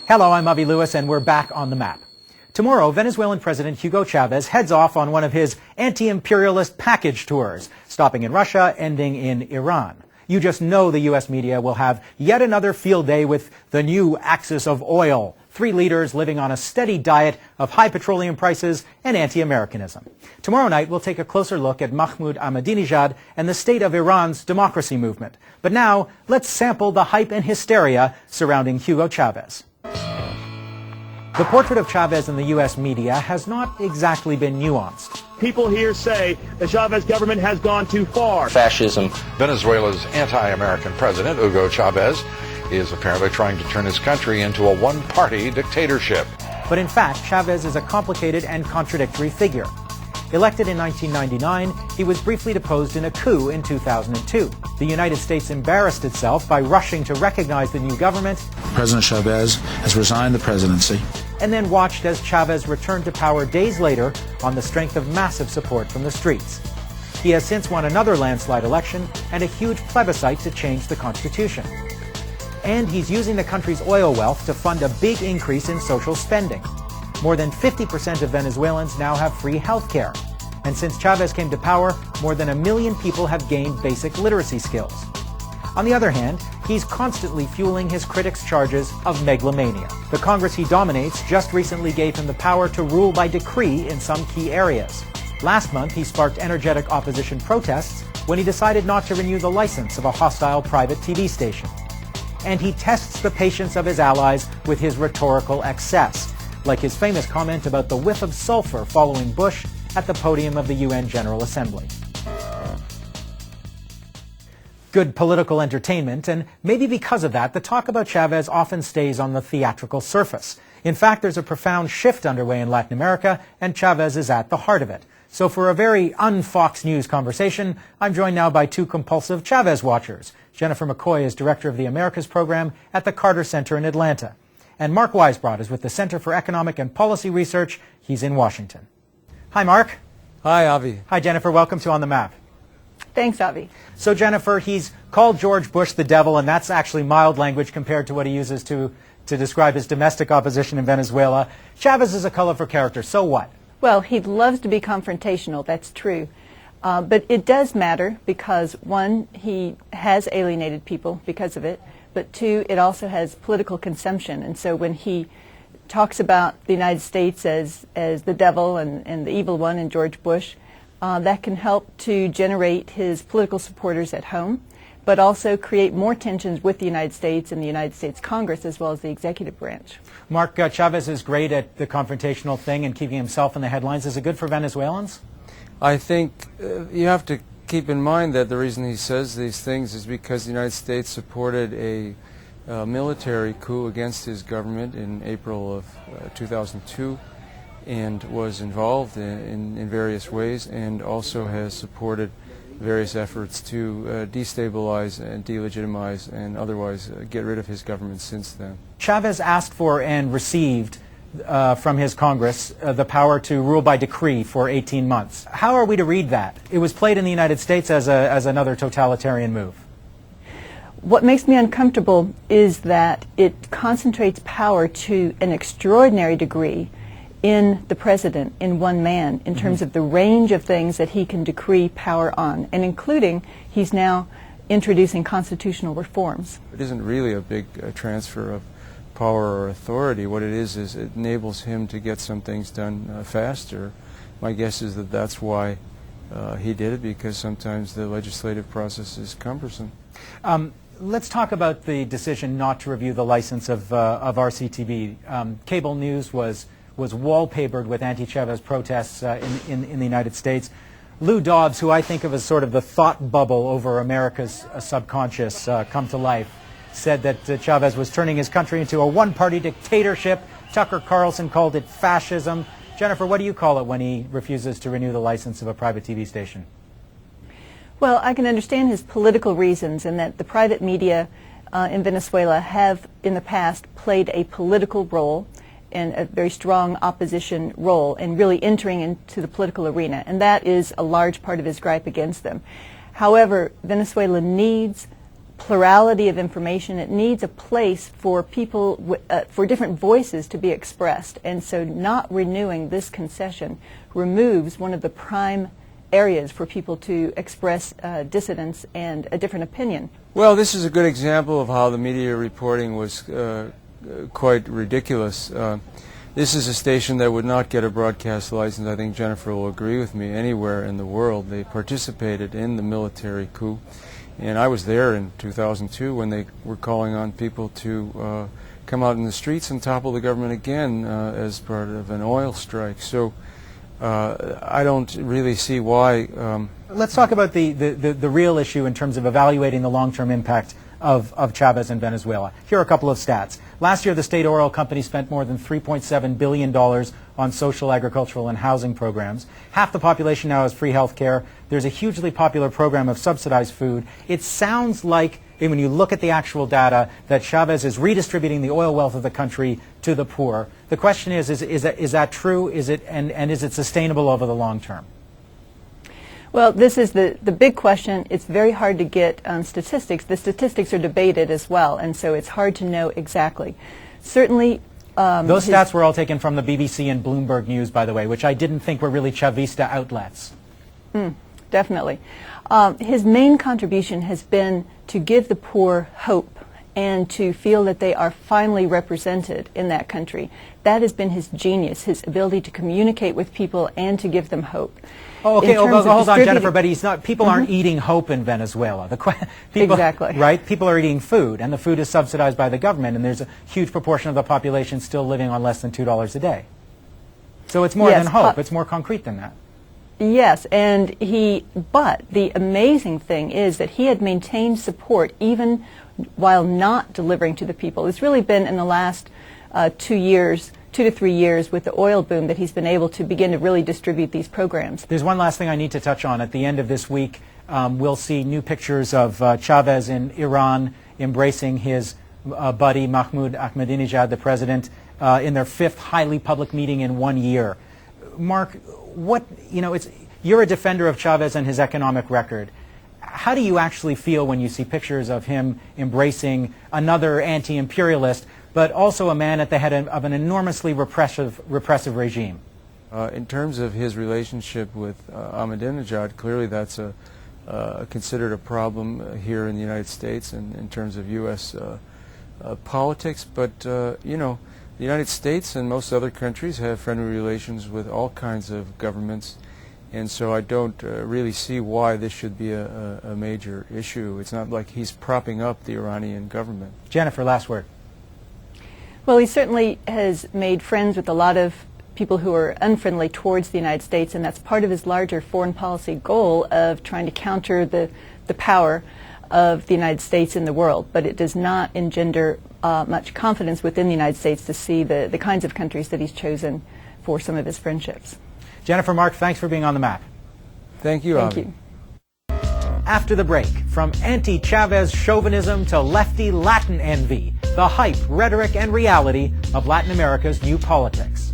Hello, I'm Avi Lewis, and we're back on the map. Tomorrow, Venezuelan President Hugo Chavez heads off on one of his anti-imperialist package tours, stopping in Russia, ending in Iran. You just know the U.S. media will have yet another field day with the new axis of oil. 3 leaders living on a steady diet of high petroleum prices and anti-Americanism. Tomorrow night, we'll take a closer look at Mahmoud Ahmadinejad and the state of Iran's democracy movement. But now, let's sample the hype and hysteria surrounding Hugo Chavez. The portrait of Chavez in the U.S. media has not exactly been nuanced. People here say the Chavez government has gone too far. Fascism. Venezuela's anti-American president, Hugo Chavez, is apparently trying to turn his country into a one-party dictatorship. But in fact, Chavez is a complicated and contradictory figure. Elected in 1999, he was briefly deposed in a coup in 2002. The United States embarrassed itself by rushing to recognize the new government. President Chavez has resigned the presidency. And then watched as Chavez returned to power days later on the strength of massive support from the streets. He has since won another landslide election and a huge plebiscite to change the Constitution. And he's using the country's oil wealth to fund a big increase in social spending. More than 50% of Venezuelans now have free health care. And since Chavez came to power, more than 1 million people have gained basic literacy skills. On the other hand, he's constantly fueling his critics' charges of megalomania. The Congress he dominates just recently gave him the power to rule by decree in some key areas. Last month, he sparked energetic opposition protests when he decided not to renew the license of a hostile private TV station. And he tests the patience of his allies with his rhetorical excess, like his famous comment about the whiff of sulfur following Bush at the podium of the UN General Assembly. Good political entertainment, and maybe because of that, the talk about Chavez often stays on the theatrical surface. In fact, there's a profound shift underway in Latin America, and Chavez is at the heart of it. So for a very un-Fox News conversation, I'm joined now by 2 compulsive Chavez watchers. Jennifer McCoy is director of the Americas program at the Carter Center in Atlanta. And Mark Weisbrot is with the Center for Economic and Policy Research. He's in Washington. Hi, Mark. Hi, Avi. Hi, Jennifer. Welcome to On the Map. Thanks, Avi. So, Jennifer, he's called George Bush the devil, and that's actually mild language compared to what he uses to describe his domestic opposition in Venezuela. Chavez is a colorful character. So what? Well, he loves to be confrontational. That's true. But it does matter because, 1, he has alienated people because of it. But 2, it also has political consumption. And so when he talks about the United States as the devil and the evil one and George Bush, that can help to generate his political supporters at home, but also create more tensions with the United States and the United States Congress as well as the executive branch. Mark, Chavez is great at the confrontational thing and keeping himself in the headlines. Is it good for Venezuelans? I think you have to keep in mind that the reason he says these things is because the United States supported a military coup against his government in April of 2002 and was involved in various ways, and also has supported various efforts to destabilize and delegitimize and otherwise get rid of his government since then. Chavez asked for and received from his Congress the power to rule by decree for 18 months. How are we to read that? It was played in the United States as another totalitarian move. What makes me uncomfortable is that it concentrates power to an extraordinary degree in the president, in one man, in terms of the range of things that he can decree power on, and including he's now introducing constitutional reforms. It isn't really a big transfer of power or authority. What it is it enables him to get some things done faster. My guess is that that's why he did it, because sometimes the legislative process is cumbersome. Let's talk about the decision not to review the license of RCTV. Cable news was wallpapered with anti-Chavez protests in the United States. Lou Dobbs, who I think of as sort of the thought bubble over America's subconscious come to life, said that Chavez was turning his country into a one-party dictatorship. Tucker Carlson called it fascism. Jennifer, what do you call it when he refuses to renew the license of a private TV station? Well, I can understand his political reasons, and that the private media in Venezuela have in the past played a political role and a very strong opposition role in really entering into the political arena, and that is a large part of his gripe against them. However, Venezuela needs plurality of information. It needs a place for people, for different voices to be expressed. And so not renewing this concession removes one of the prime areas for people to express dissidence and a different opinion. Well, this is a good example of how the media reporting was quite ridiculous. This is a station that would not get a broadcast license, I think Jennifer will agree with me, anywhere in the world. They participated in the military coup. And I was there in 2002 when they were calling on people to come out in the streets and topple the government again as part of an oil strike. So I don't really see why. Let's talk about the real issue in terms of evaluating the long-term impact of Chavez in Venezuela. Here are a couple of stats. Last year, the state oil company spent more than $3.7 billion on social, agricultural, and housing programs. Half the population now has free health care. There's a hugely popular program of subsidized food. It sounds like, when you look at the actual data, that Chavez is redistributing the oil wealth of the country to the poor. The question is that true? Is it, and is it sustainable over the long term? Well, this is the big question. It's very hard to get statistics. The statistics are debated as well, and so it's hard to know exactly. Certainly, those stats were all taken from the BBC and Bloomberg News, by the way, which I didn't think were really Chavista outlets. Definitely. His main contribution has been to give the poor hope and to feel that they are finally represented in that country. That has been his genius, his ability to communicate with people and to give them hope. Oh, okay. Hold on, Jennifer. But he's not. People aren't eating hope in Venezuela. People, exactly. Right. People are eating food, and the food is subsidized by the government. And there's a huge proportion of the population still living on less than $2 a day. So it's more than hope. It's more concrete than that. Yes, but the amazing thing is that he had maintained support even while not delivering to the people. It's really been in the last 2 to 3 years with the oil boom that he's been able to begin to really distribute these programs. There's one last thing I need to touch on. At the end of this week, we'll see new pictures of Chavez in Iran embracing his buddy Mahmoud Ahmadinejad, the president, in their 5th highly public meeting in 1 year. Mark, you're a defender of Chavez and his economic record. How do you actually feel when you see pictures of him embracing another anti-imperialist, but also a man at the head of an enormously repressive regime? In terms of his relationship with Ahmadinejad, clearly that's considered a problem here in the United States and in terms of U.S. Politics. But, the United States and most other countries have friendly relations with all kinds of governments. And so I don't really see why this should be a major issue. It's not like he's propping up the Iranian government. Jennifer, last word. Well, he certainly has made friends with a lot of people who are unfriendly towards the United States, and that's part of his larger foreign policy goal of trying to counter the power of the United States in the world. But it does not engender much confidence within the United States to see the kinds of countries that he's chosen for some of his friendships. Jennifer, Mark, thanks for being on the map. Thank you, Thank Avi. you. After the break, from anti-Chavez chauvinism to lefty Latin envy, the hype, rhetoric, and reality of Latin America's new politics.